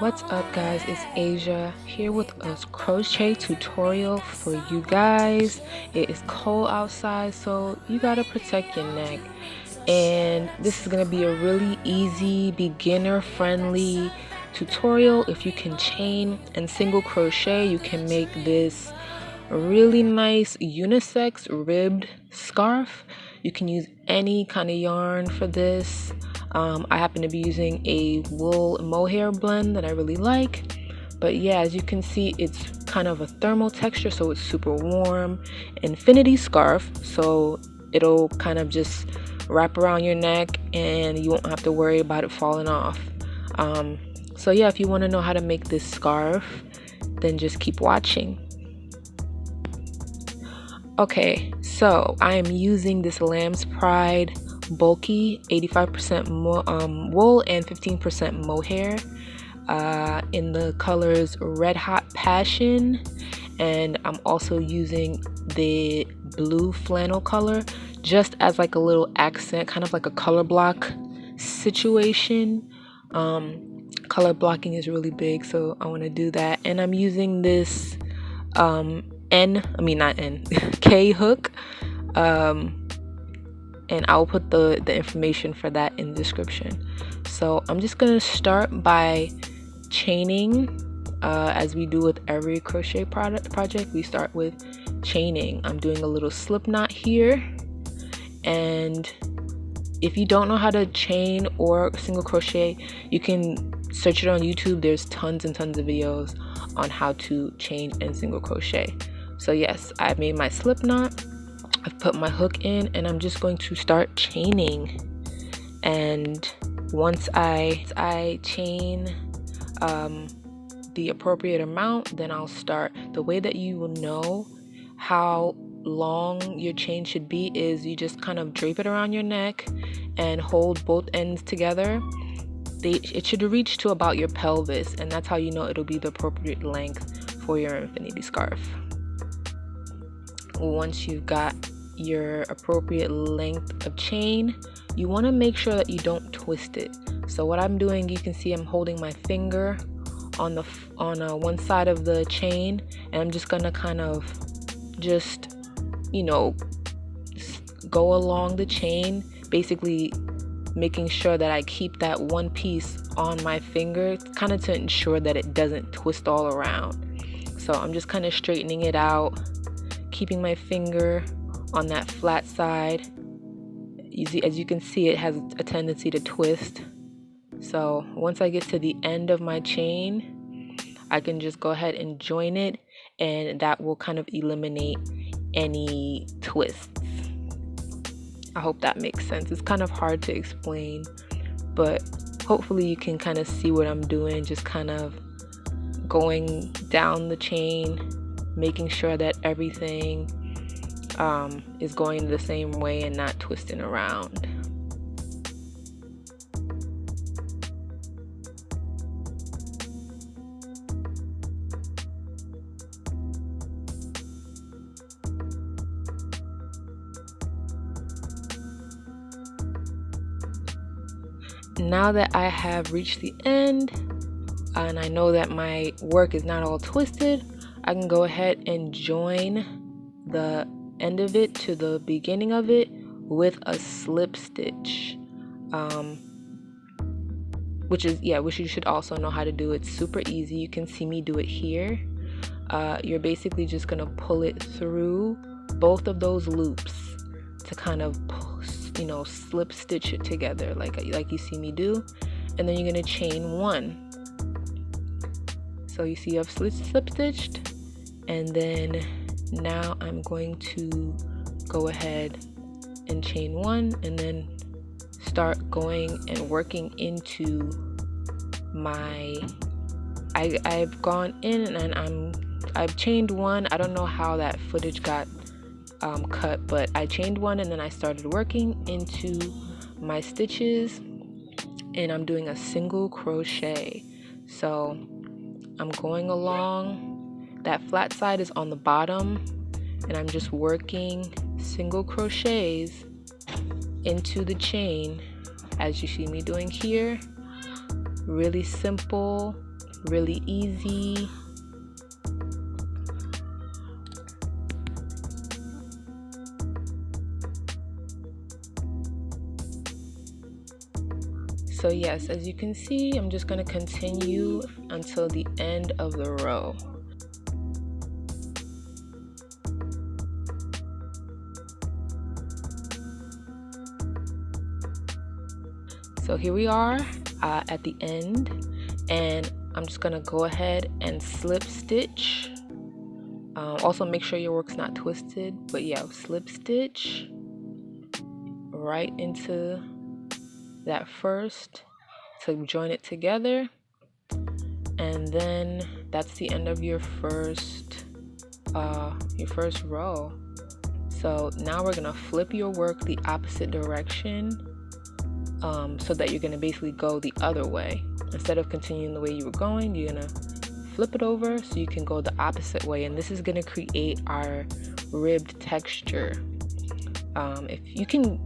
What's up guys, it's Asia here with a crochet tutorial for you guys. It is cold outside, so you gotta protect your neck, and this is gonna be a really easy beginner friendly tutorial. If you can chain and single crochet, you can make this a really nice unisex ribbed scarf. You can use any kind of yarn for this. I happen to be using a wool mohair blend that I really like. But yeah, as you can see, it's kind of a thermal texture, so it's super warm. Infinity scarf, so it'll kind of just wrap around your neck and you won't have to worry about it falling off. So yeah, if you want to know how to make this scarf, then just keep watching. Okay, so I am using this Lamb's Pride bulky 85% wool and 15% mohair in the colors Red Hot Passion, and I'm also using the blue flannel color just as like a little accent, kind of like a color block situation. Color blocking is really big, so I want to do that, and I'm using this K hook, and I'll put the information for that in the description. So I'm just gonna start by chaining, as we do with every crochet project. We start with chaining. I'm doing a little slip knot here, and if you don't know how to chain or single crochet, you can search it on YouTube. There's tons and tons of videos on how to chain and single crochet. So yes, I've made my slip knot, I've put my hook in, and I'm just going to start chaining. And once I chain the appropriate amount, then I'll start. The way that you will know how long your chain should be is you just kind of drape it around your neck and hold both ends together. It should reach to about your pelvis, and that's how you know it'll be the appropriate length for your infinity scarf. Once you've got your appropriate length of chain, you want to make sure that you don't twist it. So what I'm doing, you can see I'm holding my finger on one side of the chain, and I'm just gonna kind of just, you know, go along the chain, basically making sure that I keep that one piece on my finger, kind of to ensure that it doesn't twist all around. So I'm just kind of straightening it out, keeping my finger on that flat side. As you can see, it has a tendency to twist. So once I get to the end of my chain, I can just go ahead and join it, and that will kind of eliminate any twists. I hope that makes sense. It's kind of hard to explain, but hopefully you can kind of see what I'm doing, just kind of going down the chain, making sure that everything is going the same way and not twisting around. Now that I have reached the end and I know that my work is not all twisted, I can go ahead and join the end of it to the beginning of it with a slip stitch, which you should also know how to do. It's super easy. You can see me do it here. You're basically just gonna pull it through both of those loops to kind of, you know, slip stitch it together like you see me do, and then you're gonna chain one. So you see I've slip stitched, and then now I'm going to go ahead and chain one, and then start going and working into my, I've gone in and I've chained one. I don't know how that footage got cut, but I chained one, and then I started working into my stitches, and I'm doing a single crochet. So I'm going along, that flat side is on the bottom, and I'm just working single crochets into the chain as you see me doing here. Really simple, really easy. So yes, as you can see, I'm just going to continue until the end of the row. So here we are at the end, and I'm just going to go ahead and slip stitch. Also make sure your work's not twisted, but yeah, slip stitch right into that first to join it together, and then that's the end of your first row. So now we're gonna flip your work the opposite direction, so that you're gonna basically go the other way. Instead of continuing the way you were going, you're gonna flip it over so you can go the opposite way, and this is gonna create our ribbed texture. If you can,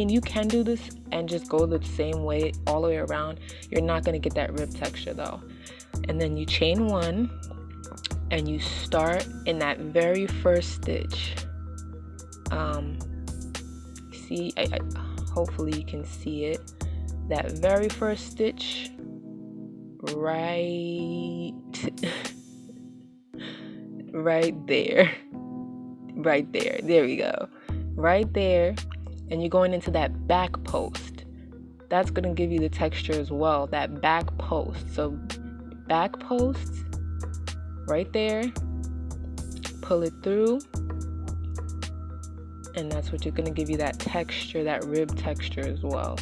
you can do this and just go the same way all the way around. You're not going to get that rib texture though. And then you chain one and you start in that very first stitch. See, hopefully you can see it. That very first stitch right there. Right there. There we go. Right there. And you're going into that back post. That's going to give you the texture as well, that back post. So back post right there, pull it through, and that's what you're going to give you that texture, that rib texture as well.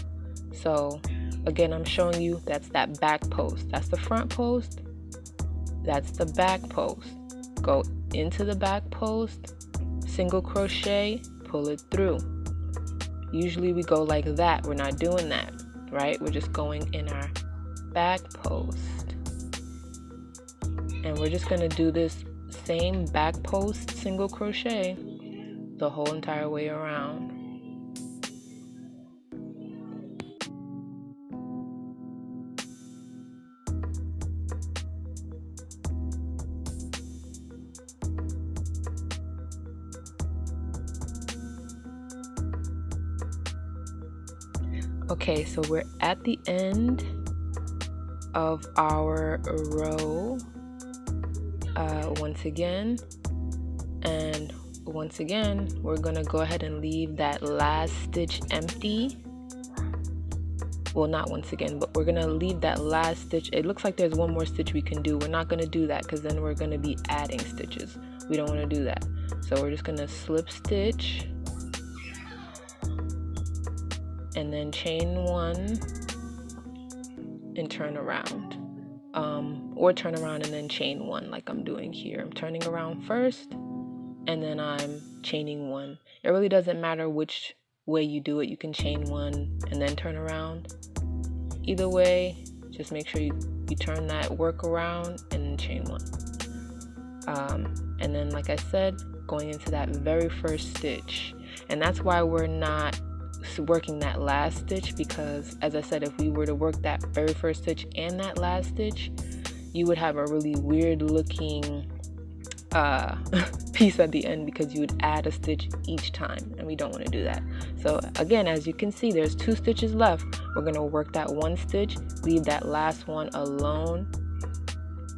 So again, I'm showing you that's that back post. That's the front post, that's the back post. Go into the back post, single crochet, pull it through. Usually we go like that. We're not doing that, right? We're just going in our back post. And we're just going to do this same back post single crochet the whole entire way around. Okay, so we're at the end of our row once again, and once again we're gonna go ahead and leave that last stitch empty. Well, not once again, but we're gonna leave that last stitch. It looks like there's one more stitch we can do. We're not gonna do that because then we're gonna be adding stitches. We don't want to do that, so we're just gonna slip stitch and then chain one and turn around, or turn around and then chain one like I'm doing here. I'm turning around first and then I'm chaining one. It really doesn't matter which way you do it. You can chain one and then turn around. Either way, just make sure you turn that work around and then chain one. And then, like I said, going into that very first stitch. And that's why we're not working that last stitch, because as I said, if we were to work that very first stitch and that last stitch, you would have a really weird looking piece at the end, because you would add a stitch each time, and we don't want to do that. So again, as you can see, there's 2 stitches left. We're going to work that one stitch, leave that last one alone.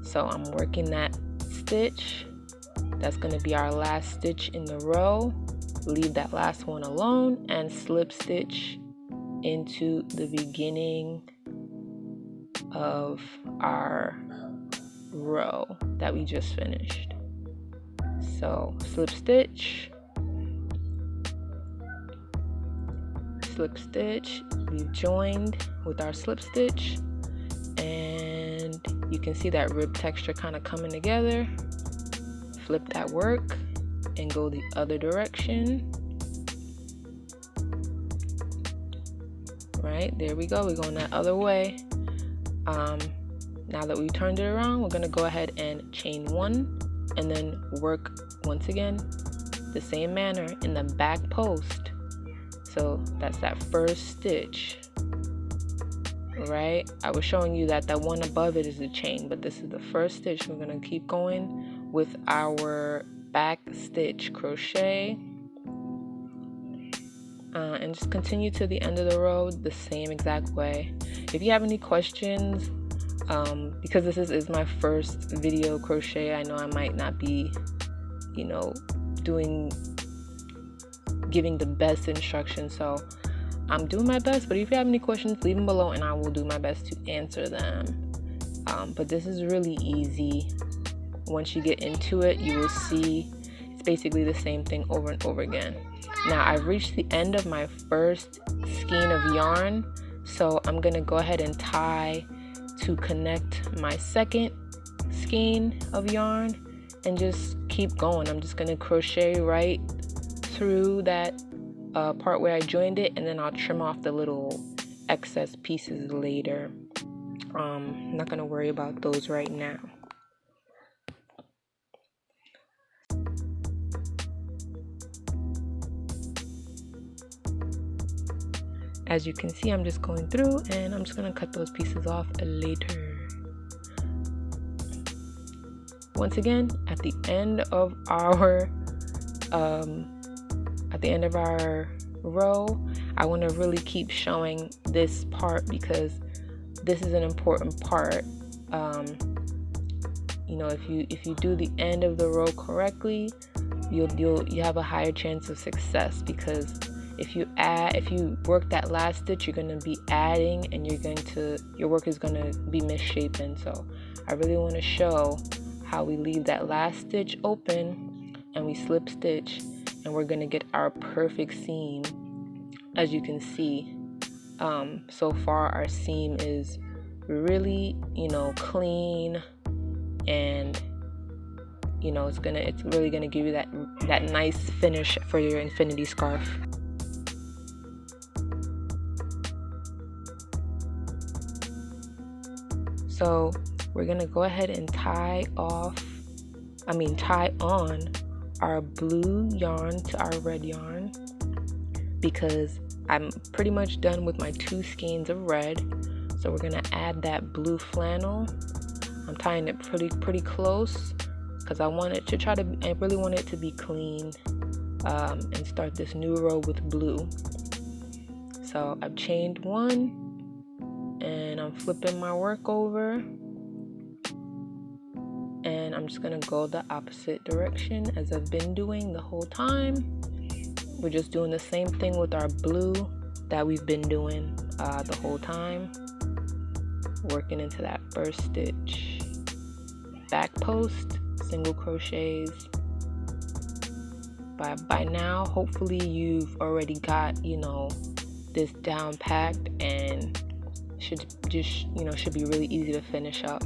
So I'm working that stitch. That's going to be our last stitch in the row. Leave that last one alone and slip stitch into the beginning of our row that we just finished. So slip stitch, we've joined with our slip stitch, and you can see that rib texture kind of coming together. Flip that work and go the other direction. Right, there we go, we're going that other way. Now that we turned it around, we're going to go ahead and chain one and then work once again the same manner in the back post. So that's that first stitch right? I was showing you that that one above it is a chain, but this is the first stitch. We're going to keep going with our back stitch crochet, and just continue to the end of the row the same exact way. If you have any questions, because this is my first video crochet, I know I might not be, you know, giving the best instructions, so I'm doing my best. But if you have any questions, leave them below and I will do my best to answer them. But this is really easy. Once you get into it, you will see it's basically the same thing over and over again. Now I've reached the end of my first skein of yarn, so I'm gonna go ahead and tie to connect my second skein of yarn and just keep going. I'm just gonna crochet right through that part where I joined it, and then I'll trim off the little excess pieces later. I'm not gonna worry about those right now. As you can see, I'm just going through and I'm just gonna cut those pieces off later. Once again, at the end of our row, I want to really keep showing this part because this is an important part. You know, if you do the end of the row correctly, you have a higher chance of success, because if you work that last stitch, you're going to be adding and your work is going to be misshapen. So I really want to show how we leave that last stitch open and we slip stitch, and we're going to get our perfect seam. As you can see, so far our seam is really, you know, clean, and you know, it's really gonna give you that nice finish for your infinity scarf. So we're gonna go ahead and tie on our blue yarn to our red yarn, because I'm pretty much done with my 2 skeins of red. So we're gonna add that blue flannel. I'm tying it pretty close because I really want it to be clean, and start this new row with blue. So I've chained 1 and I'm flipping my work over, and I'm just gonna go the opposite direction as I've been doing the whole time. We're just doing the same thing with our blue that we've been doing the whole time. Working into that first stitch, back post, single crochets. By now, hopefully you've already got, you know, this down packed, and should be really easy to finish up.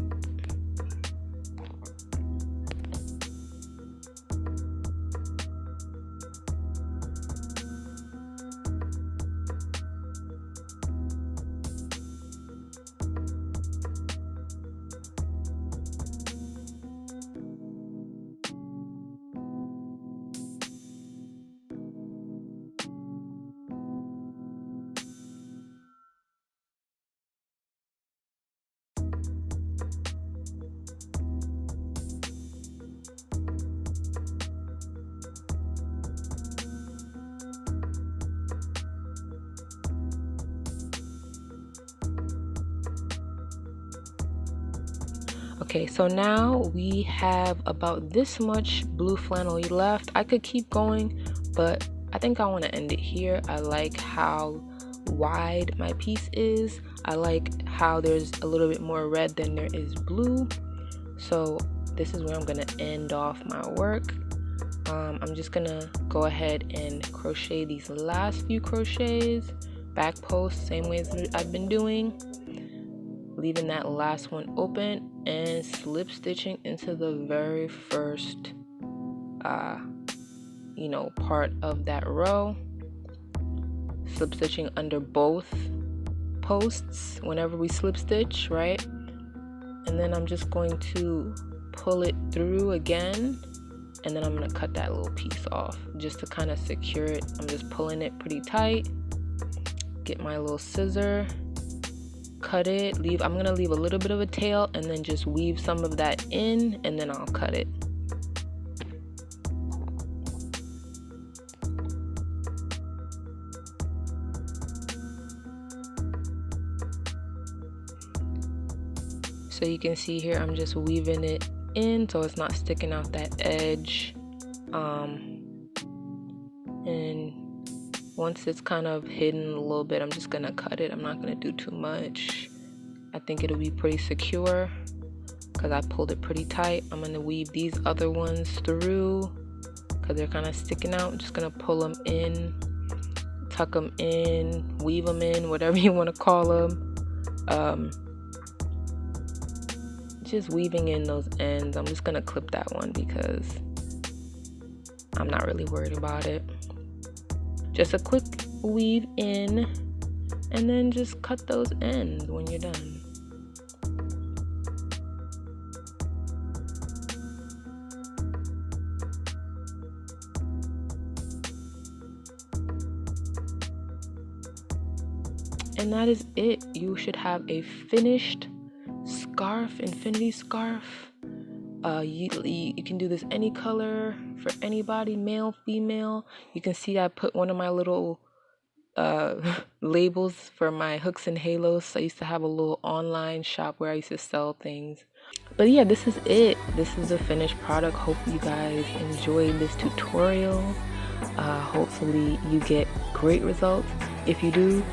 Okay, so now we have about this much blue flannel left. I could keep going, but I think I want to end it here. I like how wide my piece is. I like how there's a little bit more red than there is blue. So this is where I'm going to end off my work. I'm just going to go ahead and crochet these last few crochets, back post, same way as I've been doing, leaving that last one open and slip stitching into the very first part of that row, slip stitching under both posts whenever we slip stitch, right? And then I'm just going to pull it through again, and then I'm going to cut that little piece off just to kind of secure it. I'm just pulling it pretty tight, get my little scissor, cut it. I'm gonna leave a little bit of a tail and then just weave some of that in, and then I'll cut it. So you can see here I'm just weaving it in so it's not sticking out that edge. And once it's kind of hidden a little bit, I'm just gonna cut it. I'm not gonna do too much. I think it'll be pretty secure because I pulled it pretty tight. I'm gonna weave these other ones through because they're kind of sticking out. I'm just gonna pull them in, tuck them in, weave them in, whatever you want to call them. Just weaving in those ends. I'm just gonna clip that one because I'm not really worried about it. Just a quick weave in and then just cut those ends when you're done. And that is it. You should have a finished scarf, infinity scarf. You can do this any color for anybody, male, female. You can see I put one of my little labels for my hooks and halos. I used to have a little online shop where I used to sell things. But yeah, this is it. This is the finished product. Hope you guys enjoyed this tutorial. Hopefully you get great results. If you do,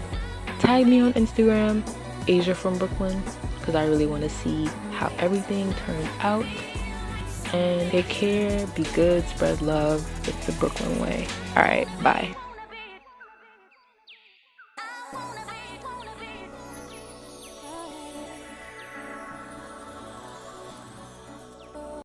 tag me on Instagram, AsiaFromBrooklyn, because I really want to see how everything turns out. And take care, be good, spread love. It's the Brooklyn way. All right, bye.